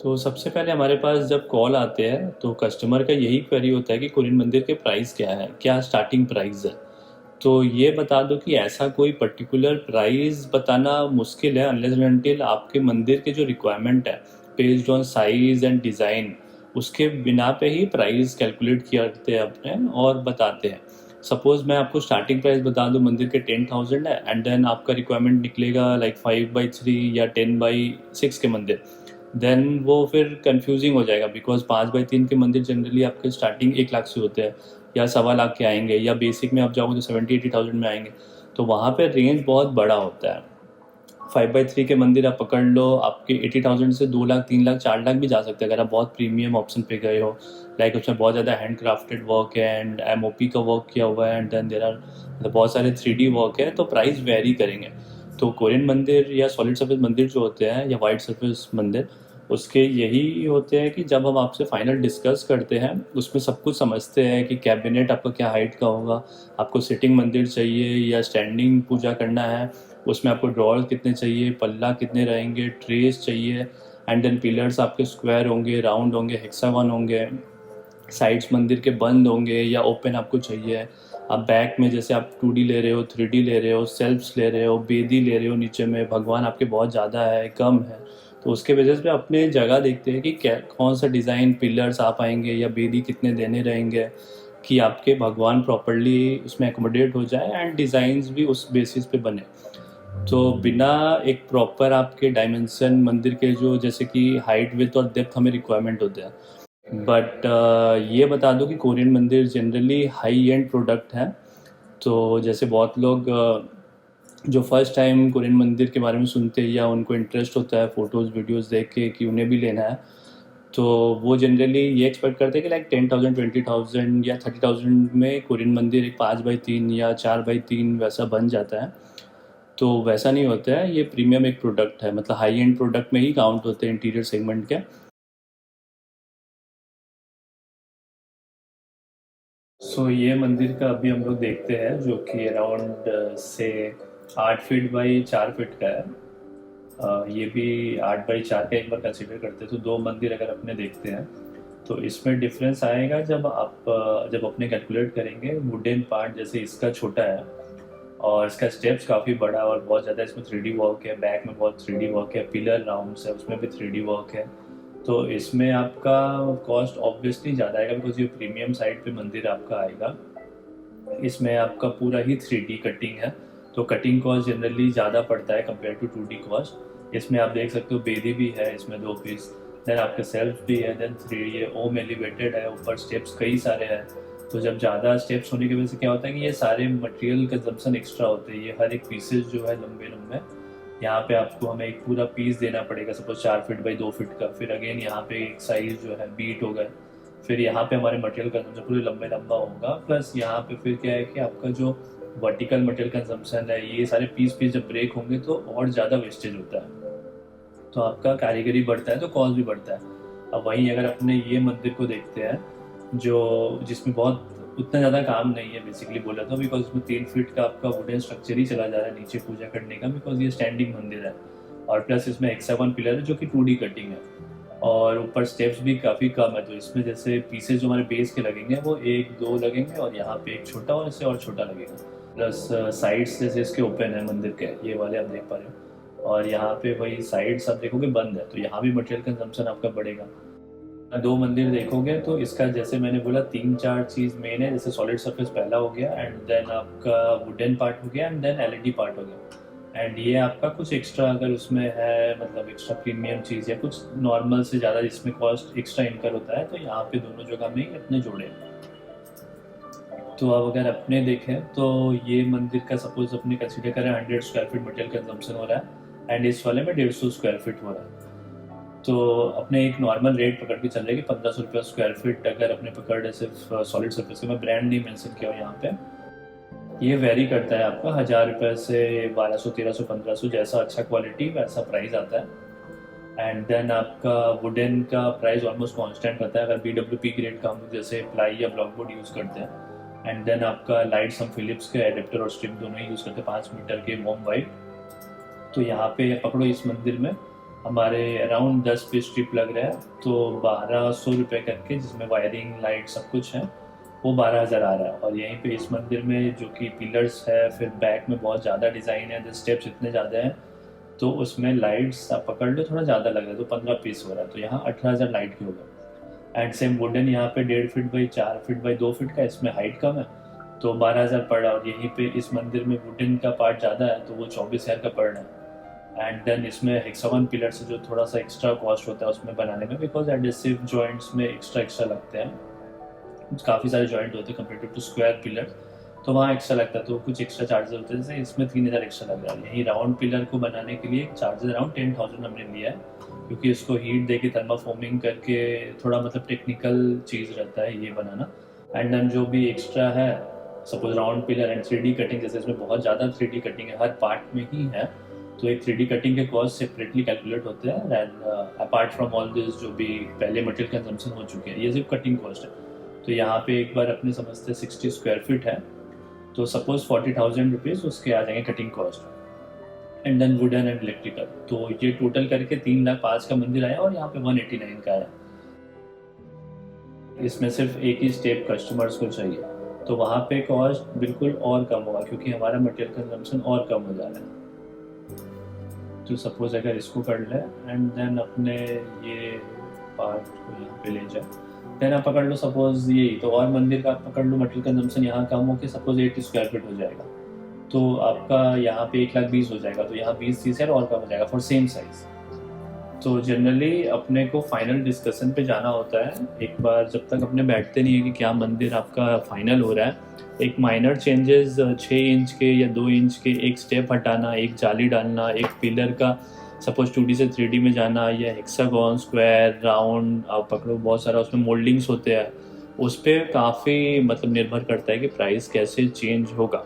तो सबसे पहले हमारे पास जब कॉल आते हैं तो कस्टमर का यही क्वेरी होता है कि कोरियन मंदिर के प्राइस क्या है, क्या स्टार्टिंग प्राइस है। तो ये बता दो कि ऐसा कोई पर्टिकुलर प्राइस बताना मुश्किल है अनलेस एंड अनटिल आपके मंदिर के जो रिक्वायरमेंट है based on size and design, उसके बिना पे ही प्राइस कैलकुलेट करते हैं अपने और बताते हैं। सपोज मैं आपको स्टार्टिंग प्राइस बता दूं मंदिर के 10,000 है एंड देन आपका रिक्वायरमेंट निकलेगा लाइक 5/3 या 10/6 के मंदिर, देन वो फिर कंफ्यूजिंग हो जाएगा बिकॉज 5/3 के मंदिर जनरली आपके स्टार्टिंग 1 लाख से होते हैं या 1.25 लाख के आएंगे, या बेसिक में आप जाओगे तो 70-80 थाउजेंड में आएंगे। तो वहाँ पे रेंज बहुत बड़ा होता है। 5/3 के मंदिर आप पकड़ लो, आपके 80,000 से 2 लाख 3 लाख 4 लाख भी जा सकते हैं अगर आप बहुत प्रीमियम ऑप्शन पे गए हो। लाइक उसमें बहुत ज़्यादा हैंड क्राफ्टेड वर्क है एंड MOP का वर्क किया हुआ है एंड देन देर आर बहुत सारे 3D वर्क है, तो प्राइस वेरी करेंगे। तो कोरियन मंदिर या सॉलिड सरफेस मंदिर जो होते हैं या वाइट सरफेस मंदिर, उसके यही होते हैं कि जब हम आपसे फाइनल डिस्कस करते हैं उसमें सब कुछ समझते हैं कि कैबिनेट आपका क्या हाइट का होगा, आपको सिटिंग मंदिर चाहिए या स्टैंडिंग पूजा करना है, उसमें आपको ड्रॉर कितने चाहिए, पल्ला कितने रहेंगे, ट्रेस चाहिए एंड देन पिलर्स आपके स्क्वायर होंगे, राउंड होंगे, हेक्सागन होंगे, साइड्स मंदिर के बंद होंगे या ओपन आपको चाहिए। आप बैक में जैसे आप 2D ले रहे हो, 3D ले रहे हो, सेल्फ्स ले रहे हो, बेदी ले रहे हो, नीचे में भगवान आपके बहुत ज़्यादा है कम है, तो उसके वजह से अपने जगह देखते हैं कि क्या कौन सा डिज़ाइन पिलर्स आ पाएंगे या बेदी कितने देने रहेंगे कि आपके भगवान प्रॉपरली उसमें एकोमोडेट हो जाए एंड डिज़ाइंस भी उस बेसिस पे बने। तो बिना एक प्रॉपर आपके डायमेंशन मंदिर के जो जैसे कि हाइट विड्थ और डेप्थ हमें रिक्वायरमेंट होते हैं, बट ये बता दो कि कोरियन मंदिर जनरली हाई एंड प्रोडक्ट है। तो जैसे बहुत लोग जो फर्स्ट टाइम कोरियन मंदिर के बारे में सुनते हैं या उनको इंटरेस्ट होता है फ़ोटोज़ वीडियोज़ देख के कि उन्हें भी लेना है, तो वो जनरली ये एक्सपेक्ट करते हैं कि लाइक 10,000 20,000 या 30,000 में कोरियन मंदिर एक 5/3 या 4/3 वैसा बन जाता है। तो वैसा नहीं होता है, ये प्रीमियम एक प्रोडक्ट है, मतलब हाई एंड प्रोडक्ट में ही काउंट होते हैं इंटीरियर सेगमेंट के। सो ये मंदिर का अभी हम लोग देखते हैं जो कि अराउंड से 8 फीट बाई 4 फीट का है। ये भी 8/4 का एक बार कंसिडर करते हैं, तो दो मंदिर अगर अपने देखते हैं तो इसमें डिफरेंस आएगा जब आप जब अपने कैलकुलेट करेंगे। वुडन पार्ट जैसे इसका छोटा है और इसका स्टेप्स काफ़ी बड़ा और बहुत ज़्यादा इसमें 3D वर्क है, बैक में बहुत 3D वर्क है, पिलर राउंड्स है उसमें भी 3D वर्क है। तो इसमें आपका कॉस्ट ऑब्वियसली ज़्यादा आएगा बिकॉज ये प्रीमियम साइड पे मंदिर आपका आएगा। इसमें आपका पूरा ही 3D कटिंग है, तो कटिंग कॉस्ट जनरली ज़्यादा पड़ता है कंपेयर टू 2D कॉस्ट। इसमें आप देख सकते हो बेदी भी है इसमें 2 पीस, देन आपके सेल्फ भी है, देन 3 ये ओम एलिवेटेड है, ऊपर स्टेप्स कई सारे हैं। तो जब ज़्यादा स्टेप्स होने की वजह से क्या होता है कि ये सारे मटेरियल कंजम्पशन एक्स्ट्रा होते हैं, ये हर एक पीसेस जो है लंबे लंबे, यहाँ पे आपको हमें एक पूरा पीस देना पड़ेगा सपोज 4 फीट बाई 2 फीट का, फिर अगेन यहाँ पे एक साइज जो है बीट हो गए, फिर यहाँ पे हमारे मटेरियल कंजम्पशन पूरे लंबे लंबा होगा, प्लस यहाँ पे फिर क्या है कि आपका जो वर्टिकल मटेरियल कंजम्पशन है ये सारे पीस पीस जब ब्रेक होंगे तो और ज़्यादा वेस्टेज होता है, तो आपका कारीगरी बढ़ता है तो कॉस्ट भी बढ़ता है। अब वहीं अगर अपने ये मंदिर को देखते हैं जो जिसमें बहुत उतना ज़्यादा काम नहीं है बेसिकली बोला तो, बिकॉज इसमें 3 फीट का आपका वुडन स्ट्रक्चर ही चला जा रहा है नीचे पूजा करने का, बिकॉज ये स्टैंडिंग मंदिर है और प्लस इसमें हेक्सागन पिलर है जो कि 2D कटिंग है और ऊपर स्टेप्स भी काफ़ी कम है। तो इसमें जैसे पीसेज जो हमारे बेस के लगेंगे वो 1 2 लगेंगे और यहाँ पे एक छोटा और इससे और छोटा लगेगा, प्लस साइड्स जैसे इसके ओपन है मंदिर के ये वाले आप देख पा रहे हो, और यहाँ पे वही साइड्स आप देखोगे बंद है, तो यहाँ भी मटेरियल कंजम्पशन आपका बढ़ेगा। दो मंदिर देखोगे तो इसका जैसे मैंने बोला 3-4 चीज़ मेन है, जैसे सॉलिड सरफेस पहला हो गया एंड देन आपका वुडन पार्ट हो गया एंड देन LED पार्ट हो गया, एंड ये आपका कुछ एक्स्ट्रा अगर उसमें है मतलब एक्स्ट्रा प्रीमियम चीज़ या कुछ नॉर्मल से ज़्यादा जिसमें कॉस्ट एक्स्ट्रा इनकर होता है, तो यहाँ पे दोनों जगह में ही अपने जोड़े। तो अब अगर अपने देखें तो ये मंदिर का सपोज अपने कंसिडर करें 100 स्क्वायर फीट मटेरियल कंजम्पशन हो रहा है एंड इस वाले में 150 स्क्वायर फीट हो रहा है, तो अपने एक नॉर्मल रेट पकड़ के चल रहे हैं कि 1500 रुपये स्क्वायर फीट अगर अपने पकड़ रहे सिर्फ सॉलिड सरफेस का, मैं ब्रांड नहीं मेंशन किया हूँ यहाँ पे। ये वेरी करता है आपका 1000 रुपये से 1200 1300 1500, जैसा अच्छा क्वालिटी वैसा प्राइस आता है। एंड देन आपका वुडन का प्राइस ऑलमोस्ट कांस्टेंट रहता है अगर BWP ग्रेड का हम जैसे प्लाई या ब्लॉकबोर्ड यूज़ करते हैं। एंड देन आपका लाइट्स हम फिलिप्स के एडेप्टर और स्ट्रिप दोनों ही यूज़ करते हैं 5 मीटर के वॉर्म वाइट। तो यहाँ पे पकड़ो इस मंदिर में हमारे अराउंड 10 पे स्ट्रिप लग रहा है, तो 1200 रुपये करके, जिसमें वायरिंग लाइट सब कुछ है, वो 12,000 आ रहा है। और यहीं पे इस मंदिर में जो कि पिलर्स है, फिर बैक में बहुत ज़्यादा डिज़ाइन है, स्टेप्स इतने ज़्यादा हैं, तो उसमें लाइट्स आप पकड़ लो थोड़ा ज़्यादा लग रहा है, तो 15 पीस हो रहा है, तो यहाँ 18,000 लाइट के होगा। एंड सेम वुडन यहाँ पे 1.5 feet by 4 feet by 2 feet का, इसमें हाइट कम है, तो 12,000 पड़ रहा है। और यहीं पे इस मंदिर में वुडन का पार्ट ज़्यादा है, तो वो 24,000 का पड़ रहा है। एंड देन इसमें हेक्सागन पिलर से जो थोड़ा सा एक्स्ट्रा कॉस्ट होता है उसमें बनाने में, बिकॉज एडहेसिव जॉइंट्स में एक्स्ट्रा लगते हैं, काफ़ी सारे जॉइंट होते हैं कंपेरेटिव टू स्क्वायर पिलर, तो वहाँ एक्स्ट्रा लगता है, तो कुछ एक्स्ट्रा चार्जेस होते हैं। जैसे इसमें 3,000 एक्स्ट्रा लग रहा है। यही राउंड पिलर को बनाने के लिए चार्जेस अराउंड 10,000 हमने लिया है, क्योंकि इसको हीट दे के थर्माफॉर्मिंग करके थोड़ा मतलब टेक्निकल चीज़ रहता है ये बनाना। एंड देन जो भी एक्स्ट्रा है, suppose round pillar and 3D cutting, जैसे इसमें बहुत ज़्यादा 3D कटिंग है, हर पार्ट में ही है, तो एक 3D कटिंग के कॉस्ट सेपरेटली कैलकुलेट होते हैं। And apart from all this जो भी पहले मटेरियल कंजम्पशन हो चुके हैं, ये सिर्फ कटिंग कॉस्ट है। तो यहाँ पे एक बार अपने समझते 60 स्क्वायर फीट है, तो सपोज 40,000 रुपीज़ उसके आ जाएंगे cutting cost, and then wooden and electrical. तो ये टोटल करके 3,05,000 का मंदिर आया, और यहाँ पे 189 का है। इसमें सिर्फ एक ही स्टेप कस्टमर्स को चाहिए, तो वहाँ पे कॉस्ट बिल्कुल और कम होगा, क्योंकि हमारा मटेरियल कंजम्पशन और कम हो जा रहा है। तो सपोज अगर इसको कर ले एंड देन अपने ये पार्ट को यहाँ पे ले जाए, देन आप पकड़ लो सपोज यही, तो और मंदिर का आप पकड़ लो मटेरियल कंजम्पशन यहाँ कम हो के सपोज 80 स्क्वायर फीट हो जाएगा, तो आपका यहाँ पे 1,20,000 हो जाएगा, तो यहाँ 20-30,000 और कम हो जाएगा फॉर सेम साइज। तो जनरली अपने को फाइनल डिस्कशन पे जाना होता है एक बार, जब तक अपने बैठते नहीं है कि क्या मंदिर आपका फाइनल हो रहा है। एक माइनर चेंजेस 6 इंच के या 2 इंच के, एक स्टेप हटाना, एक जाली डालना, एक पिलर का सपोज 2D से 3D में जाना, या हेक्सागन, स्क्वायर, राउंड आप पकड़ो, बहुत सारा उसमें मोल्डिंग्स होते हैं, उस पर काफ़ी मतलब निर्भर करता है कि प्राइस कैसे चेंज होगा।